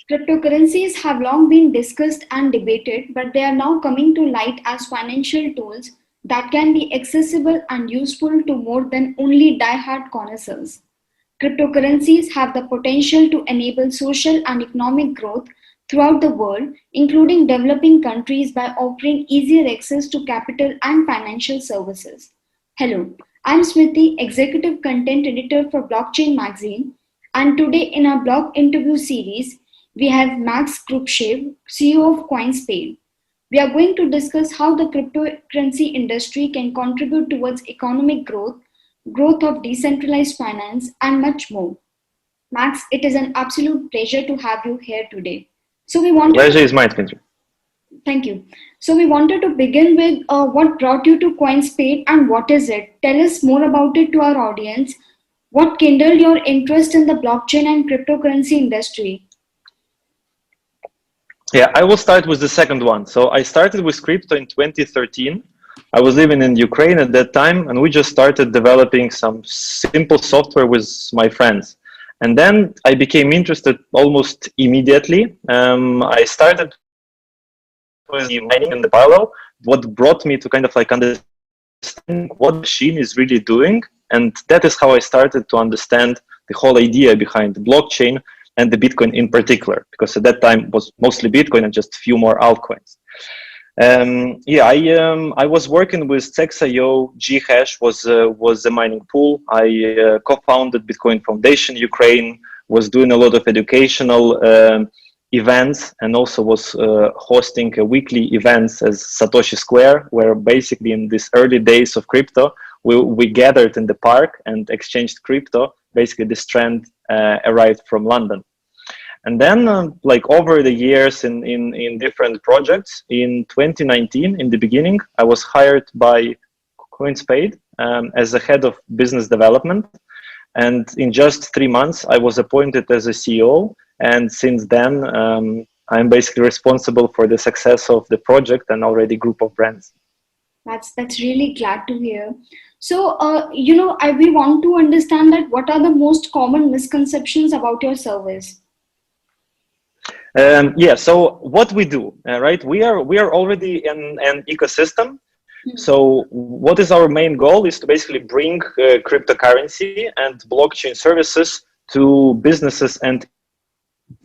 Cryptocurrencies have long been discussed and debated, but they are now coming to light as financial tools that can be accessible and useful to more than only die-hard connoisseurs. Cryptocurrencies have the potential to enable social and economic growth throughout the world, including developing countries by offering easier access to capital and financial services. Hello, I'm Smriti, Executive Content Editor for Blockchain Magazin, and today in our blog interview series, we have Max Krupyshev, CEO of Coinspaid. We are going to discuss how the cryptocurrency industry can contribute towards economic growth, growth of decentralized finance, and much more. Max, it is an absolute pleasure to have you here today. So we wanted Pleasure is mine, Spencer. Thank you. So we wanted to begin with what brought you to Coinspaid and what is it? Tell us more about it to our audience. What kindled your interest in the blockchain and cryptocurrency industry? Yeah, I will start with the second one. So I started with crypto in 2013. I was living in Ukraine at that time, and we just started developing some simple software with my friends. And then I became interested almost immediately. I started with mining in the parallel. What brought me to kind of like understand what the machine is really doing. And that is how I started to understand the whole idea behind the blockchain and the Bitcoin in particular, because at that time it was mostly Bitcoin and just a few more altcoins. I was working with Tex.io. Ghash was a mining pool. I co-founded Bitcoin Foundation Ukraine, was doing a lot of educational events, and also was hosting weekly events as Satoshi Square, where basically in these early days of crypto, we gathered in the park and exchanged crypto. Basically, this trend arrived from London. And then, over the years in different projects, in 2019, in the beginning, I was hired by Coinspaid as the head of business development. And in just 3 months, I was appointed as a CEO. And since then, I'm basically responsible for the success of the project and already group of brands. That's really glad to hear. So, we want to understand that what are the most common misconceptions about your service? So what we do, right? We are already in an ecosystem. Mm-hmm. So what is our main goal is to basically bring cryptocurrency and blockchain services to businesses and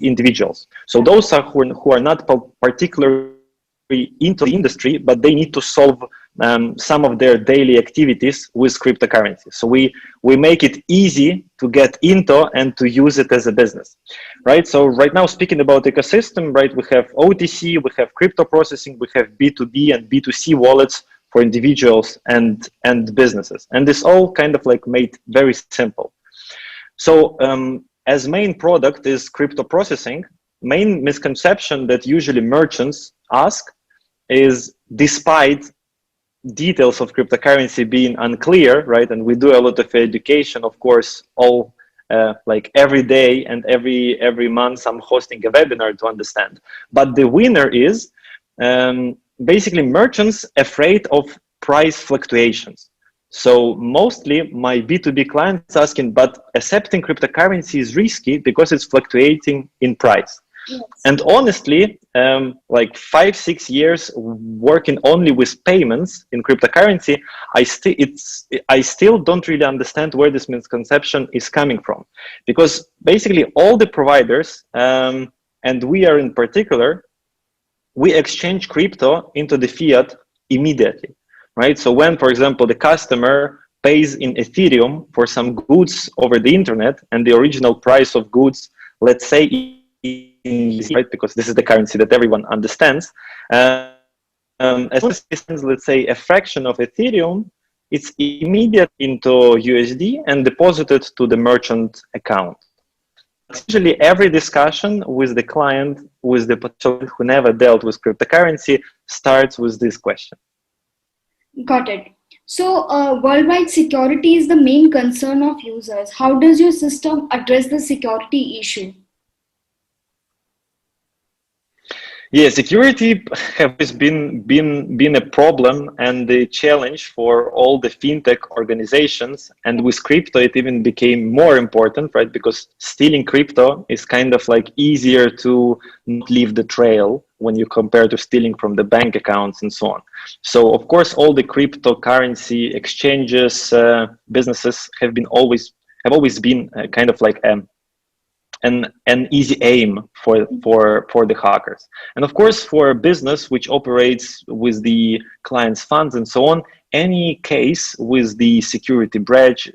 individuals. So those are who are not particularly into the industry, but they need to solve some of their daily activities with cryptocurrency. So we make it easy to get into and to use it as a business, right? So right now, speaking about ecosystem, right, we have OTC, we have crypto processing, we have B2B and B2C wallets for individuals and businesses. And this all kind of like made very simple. So as main product is crypto processing, main misconception that usually merchants ask is, despite details of cryptocurrency being unclear, right? And we do a lot of education, of course, all every day and every month I'm hosting a webinar to understand. But the winner is basically merchants afraid of price fluctuations. So mostly my B2B clients asking, but accepting cryptocurrency is risky because it's fluctuating in price. Yes. And honestly, 5-6 years working only with payments in cryptocurrency, I still don't really understand where this misconception is coming from, because basically all the providers, and we are in particular, we exchange crypto into the fiat immediately, right? So when, for example, the customer pays in Ethereum for some goods over the internet, and the original price of goods, let's say, right, because this is the currency that everyone understands. As soon as it sends, let's say, a fraction of Ethereum, it's immediate into USD and deposited to the merchant account. Usually, every discussion with the client, with the potential who never dealt with cryptocurrency, starts with this question. Got it. So, worldwide security is the main concern of users. How does your system address the security issue? Yeah, security have always been a problem and the challenge for all the fintech organizations. And with crypto, it even became more important, right? Because stealing crypto is kind of like easier to not leave the trail when you compare to stealing from the bank accounts and so on. So of course, all the cryptocurrency exchanges, businesses have always been kind of like an easy aim for the hackers. And of course, for a business which operates with the client's funds and so on, any case with the security breach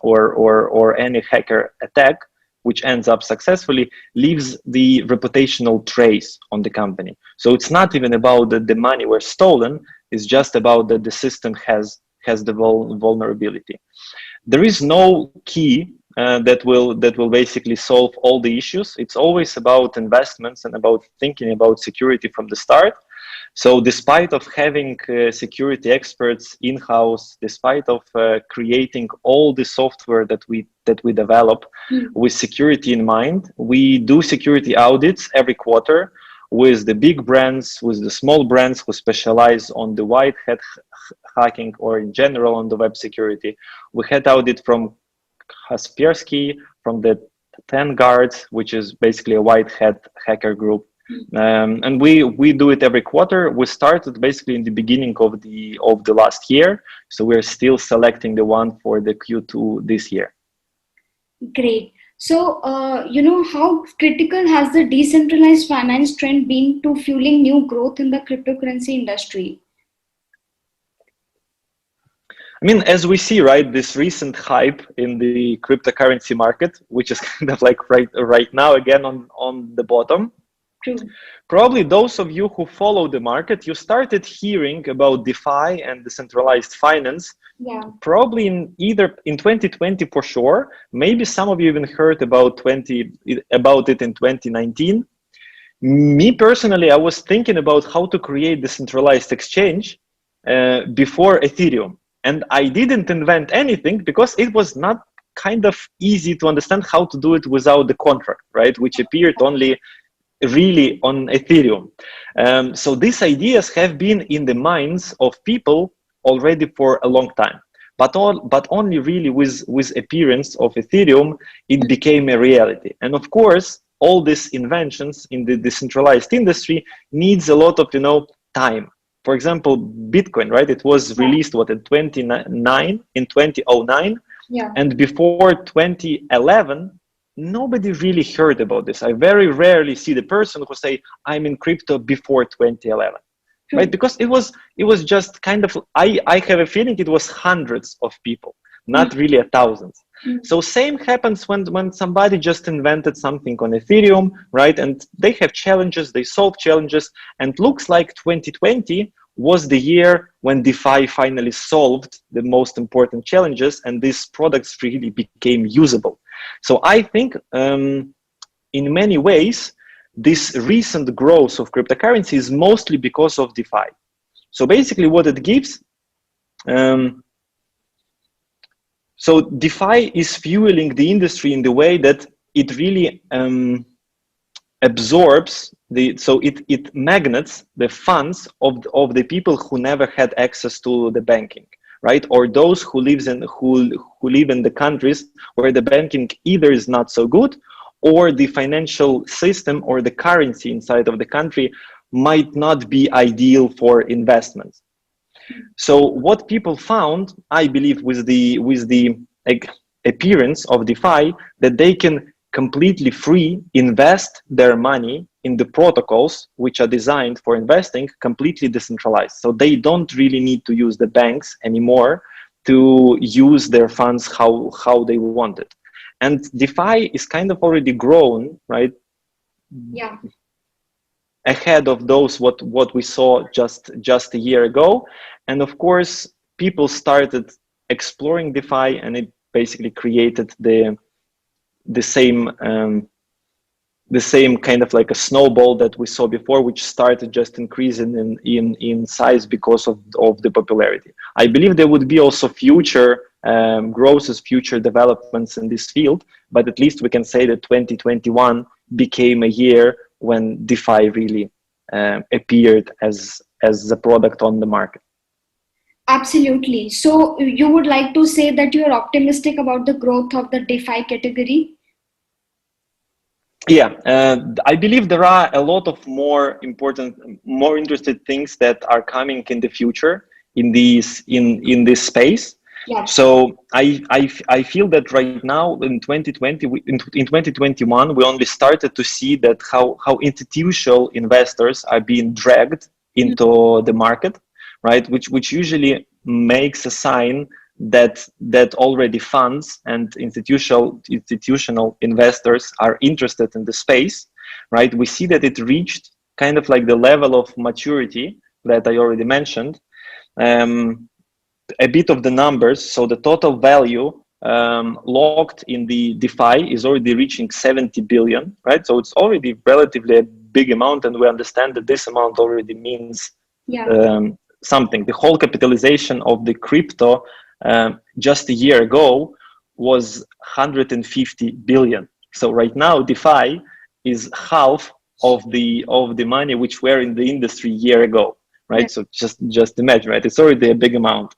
or any hacker attack which ends up successfully leaves the reputational trace on the company. So it's not even about that the money was stolen, it's just about that the system has the vulnerability. There is no key that will basically solve all the issues. It's always about investments and about thinking about security from the start. So despite of having security experts in-house, despite of creating all the software that we develop with security in mind, we do security audits every quarter with the big brands, with the small brands who specialize on the white hat hacking or in general on the web security. We had audit from Kaspersky, from the 10 guards, which is basically a white hat hacker group. And we do it every quarter. We started basically in the beginning of the last year, so we're still selecting the one for the Q2 this year. Great. So, how critical has the decentralized finance trend been to fueling new growth in the cryptocurrency industry? I mean, as we see, right, this recent hype in the cryptocurrency market, which is kind of like right now again on the bottom. True. Probably those of you who follow the market, you started hearing about DeFi and decentralized finance. Yeah. Probably either in 2020 for sure. Maybe some of you even heard about it in 2019. Me personally, I was thinking about how to create decentralized exchange before Ethereum. And I didn't invent anything because it was not kind of easy to understand how to do it without the contract, right? Which appeared only really on Ethereum. So these ideas have been in the minds of people already for a long time. But only really with appearance of Ethereum, it became a reality. And of course, all these inventions in the decentralized industry needs a lot of time. For example, Bitcoin, right? It was released in 2009, yeah. And before 2011, nobody really heard about this. I very rarely see the person who say, I'm in crypto before 2011, right? Because it was just kind of, I have a feeling it was hundreds of people, not really thousands. So same happens when somebody just invented something on Ethereum, right? And they have challenges, they solve challenges, and looks like 2020 was the year when DeFi finally solved the most important challenges and these products really became usable. So I think in many ways, this recent growth of cryptocurrency is mostly because of DeFi. So basically what it gives, so DeFi is fueling the industry in the way that it really absorbs it magnets the funds of the people who never had access to the banking, right? Or those who live in the countries where the banking either is not so good, or the financial system or the currency inside of the country might not be ideal for investments. So what people found, I believe, with the appearance of DeFi, that they can completely free invest their money in the protocols which are designed for investing, completely decentralized. So they don't really need to use the banks anymore to use their funds how they want it. And DeFi is kind of already grown, right? Yeah. Ahead of those what we saw just a year ago. And of course, people started exploring DeFi, and it basically created the same kind of like a snowball that we saw before, which started just increasing in size because of the popularity. I believe there would be also future growth, future developments in this field, but at least we can say that 2021 became a year when DeFi really appeared as the product on the market. Absolutely. So you would like to say that you are optimistic about the growth of the DeFi category? Yeah, I believe there are a lot of more important, more interested things that are coming in the future in this space. Yeah. So I feel that right now in 2020, in 2021, we only started to see that how institutional investors are being dragged into the market, right? Which usually makes a sign that already funds and institutional investors are interested in the space, right? We see that it reached kind of like the level of maturity that I already mentioned. A bit of the numbers. So the total value locked in the DeFi is already reaching 70 billion, right? So it's already relatively a big amount, and we understand that this amount already means something. The whole capitalization of the crypto just a year ago was 150 billion. So right now, DeFi is half of the money which were in the industry a year ago, right? So just imagine, right? It's already a big amount.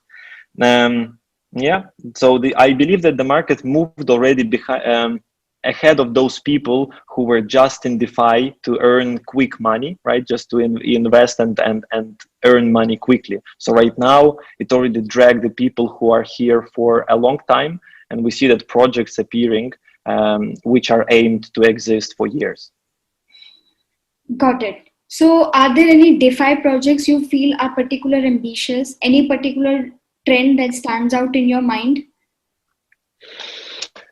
Yeah, so I believe that the market moved already ahead of those people who were just in DeFi to earn quick money, right? Just to invest and earn money quickly. So right now, it already dragged the people who are here for a long time, and we see that projects appearing which are aimed to exist for years. Got it. So are there any DeFi projects you feel are particularly ambitious? Any particular trend that stands out in your mind?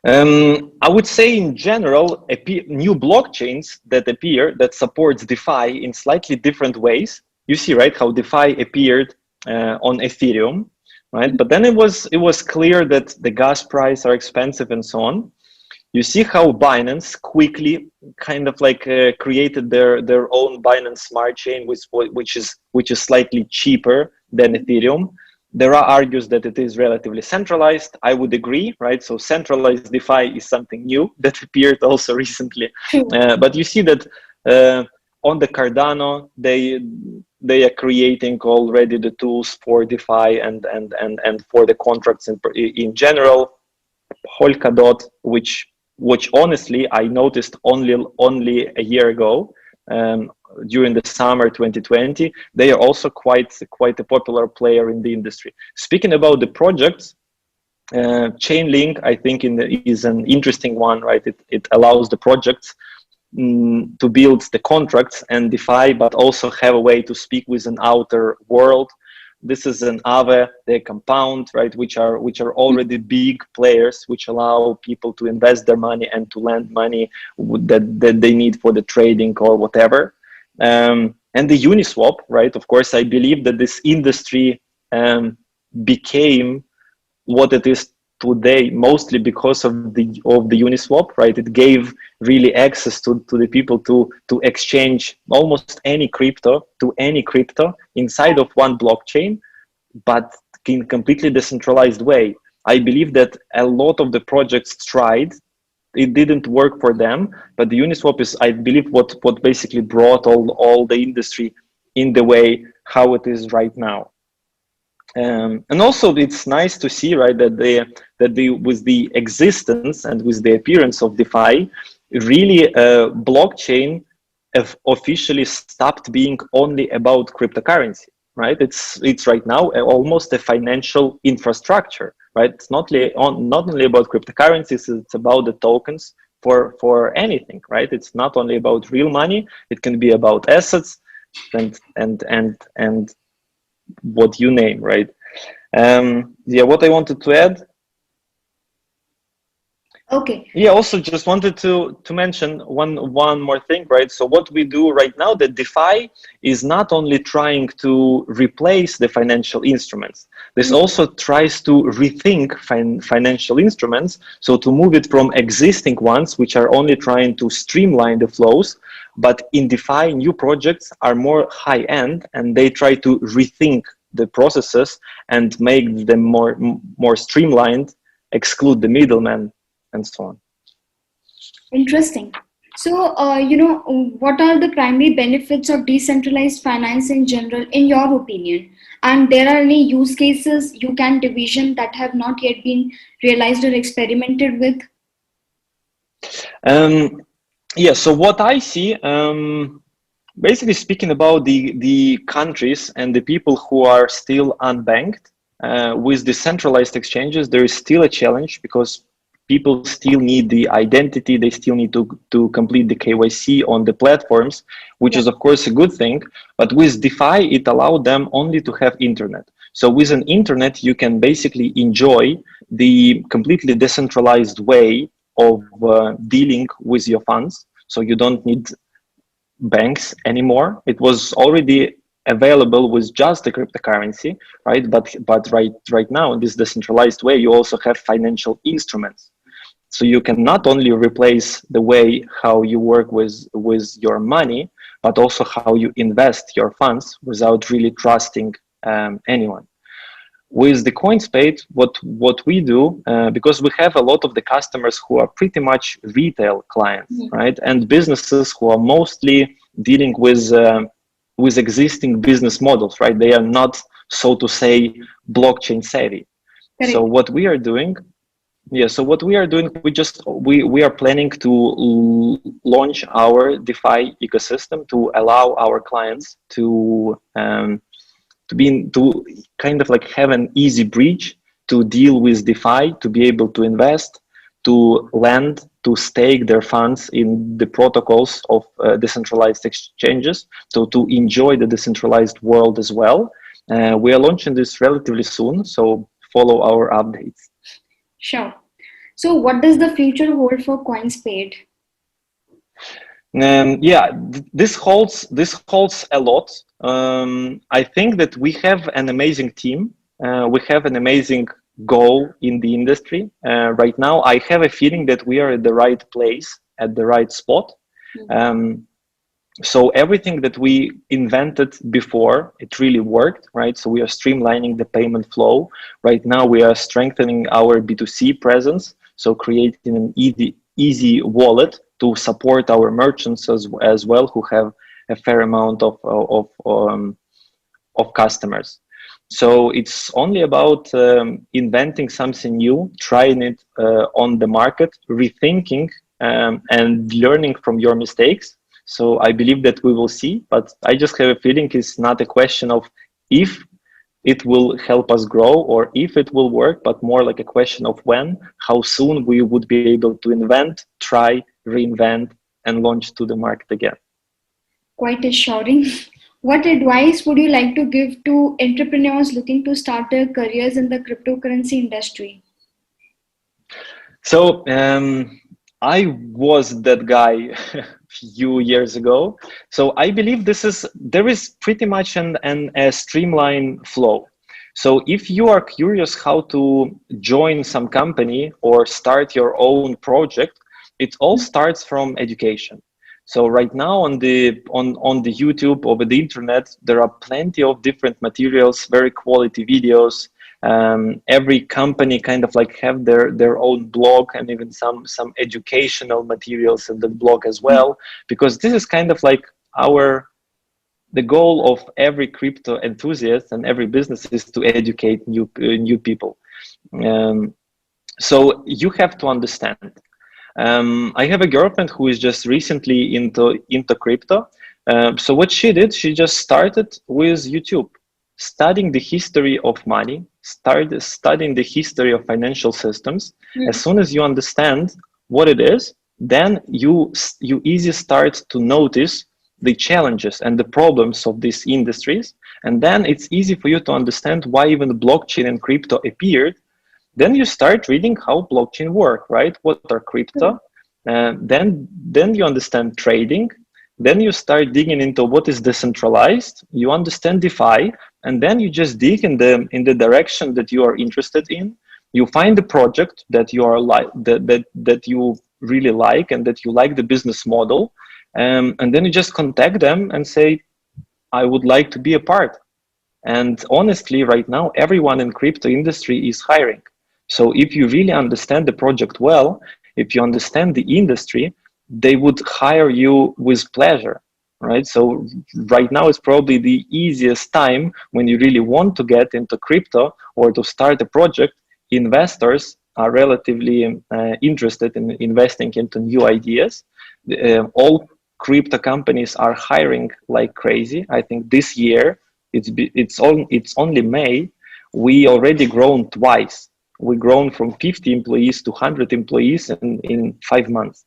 I would say in general, new blockchains that appear that supports DeFi in slightly different ways. You see, right, how DeFi appeared on Ethereum, right? But then it was clear that the gas price are expensive and so on. You see how Binance quickly kind of like created their own Binance Smart Chain, which is slightly cheaper than Ethereum. There are argues that it is relatively centralized. I would agree, right? So centralized DeFi is something new that appeared also recently. But you see that on the Cardano, they are creating already the tools for DeFi and for the contracts in general. Polkadot, which honestly I noticed only a year ago. During the summer 2020, they are also quite a popular player in the industry. Speaking about the projects, Chainlink, I think is an interesting one, right? It allows the projects to build the contracts and DeFi, but also have a way to speak with an outer world. This is an Aave, the Compound, right, which are already big players, which allow people to invest their money and to lend money that they need for the trading or whatever. And the Uniswap, right? Of course, I believe that this industry became what it is today, mostly because of the Uniswap, right? It gave really access to the people to exchange almost any crypto to any crypto inside of one blockchain, but in completely decentralized way. I believe that a lot of the projects tried. It didn't work for them, but the Uniswap is, I believe, what basically brought all the industry in the way how it is right now. And also, it's nice to see, right, that with the existence and with the appearance of DeFi, really, blockchain have officially stopped being only about cryptocurrency, right? It's right now almost a financial infrastructure, right? It's not only about cryptocurrencies; it's about the tokens for anything, right? It's not only about real money; it can be about assets and what you name, right? Yeah, what I wanted to add. Okay. Yeah, also just wanted to mention one more thing, right? So what we do right now, the DeFi is not only trying to replace the financial instruments. This also tries to rethink financial instruments, so to move it from existing ones, which are only trying to streamline the flows, but in DeFi, new projects are more high-end, and they try to rethink the processes and make them more streamlined, exclude the middleman, and so on. Interesting. So, what are the primary benefits of decentralized finance in general, in your opinion? And there are any use cases you can division that have not yet been realized or experimented with? Um, yeah, so what I see, basically speaking about the countries and the people who are still unbanked, with decentralized exchanges, there is still a challenge because people still need the identity. They still need to complete the KYC on the platforms, which Yeah, is of course a good thing. But with DeFi, it allowed them only to have internet. So with an internet, you can basically enjoy the completely decentralized way of dealing with your funds. So you don't need banks anymore. It was already available with just the cryptocurrency, right? But right now in this decentralized way, you also have financial instruments. So you can not only replace the way how you work with your money, but also how you invest your funds without really trusting anyone. With the Coinspaid, what we do, because we have a lot of the customers who are pretty much retail clients, mhm, right, and businesses who are mostly dealing with existing business models, right? They are not, so to say, blockchain savvy. So correct. what we are doing, yeah. So what we are doing, we are planning to launch our DeFi ecosystem to allow our clients to kind of like have an easy bridge to deal with DeFi, to be able to invest, to lend, to stake their funds in the protocols of decentralized exchanges, so to enjoy the decentralized world as well. We are launching this relatively soon, so follow our updates. Sure. So, what does the future hold for Coinspaid? Yeah, this holds a lot. I think that we have an amazing team. We have an amazing goal in the industry. Right now, I have a feeling that we are at the right place, at the right spot. Um, so everything that we invented before, it really worked, right? So we are streamlining the payment flow. Right now, we are strengthening our B2C presence, so creating an easy wallet to support our merchants as well, who have a fair amount of customers. So it's only about inventing something new, trying it on the market, rethinking and learning from your mistakes. So I believe that we will see, but I just have a feeling it's not a question of if it will help us grow or if it will work, but more like a question of when, how soon we would be able to invent, try, reinvent, and launch to the market again. Quite assuring. What advice would you like to give to entrepreneurs looking to start their careers in the cryptocurrency industry? So I was that guy a few years ago. So I believe there is pretty much a streamline flow. So if you are curious how to join some company or start your own project, it all starts from education. So right now on the YouTube, over the internet, there are plenty of different materials, very quality videos. Every company kind of like have their own blog and even some educational materials in the blog as well, because this is kind of like our the goal of every crypto enthusiast and every business is to educate new people. um, so you have to understand. I have a girlfriend who is just recently into crypto. So what she did, she just started with YouTube, studying the history of money, started studying the history of financial systems. As Mm, soon as you understand what it is, then you easily start to notice the challenges and the problems of these industries, and then it's easy for you to understand why even blockchain and crypto appeared. Then you start reading how blockchain work, right? What are crypto? Then you understand trading. Then you start digging into what is decentralized. You understand DeFi, and then you just dig in the direction that you are interested in. You find the project that you are like that you really like and that you like the business model, and then you just contact them and say, I would like to be a part. And honestly, right now, everyone in crypto industry is hiring. So if you really understand the project well, if you understand the industry, they would hire you with pleasure, right? So right now it's probably the easiest time when you really want to get into crypto or to start a project. Investors are relatively interested in investing into new ideas. All crypto companies are hiring like crazy. I think this year it's only May. We already grown twice. We grown from 50 employees to 100 employees in 5 months.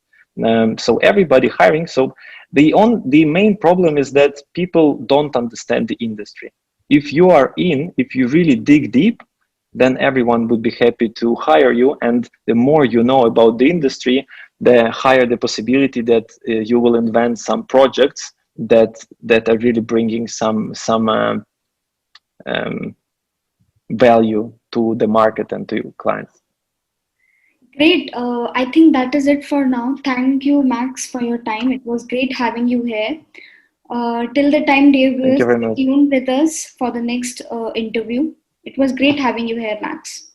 So everybody hiring. So the main problem is that people don't understand the industry. If you really dig deep, then everyone would be happy to hire you. And the more you know about the industry, the higher the possibility that you will invent some projects that are really bringing some value to the market and to your clients. Great. I think that is it for now. Thank you, Max, for your time. It was great having you here. Till the time, dear Thank viewers, you very stay much. tuned with us for the next interview. It was great having you here, Max.